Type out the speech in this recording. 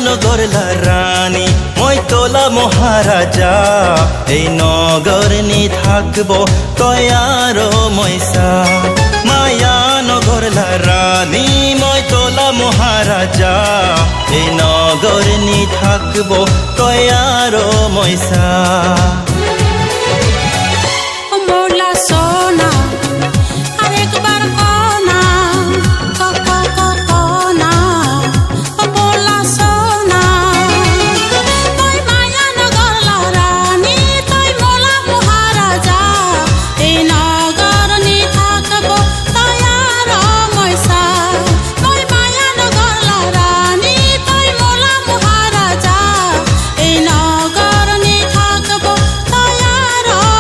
নগরলা রানী মই তোলা মহারাজা এই নগর নি থাকব তয় আরো ময়সা মায়া নগরলা রানী মই তোলা মহারাজা এই নগর নি থাকব তয় আরো ময়সা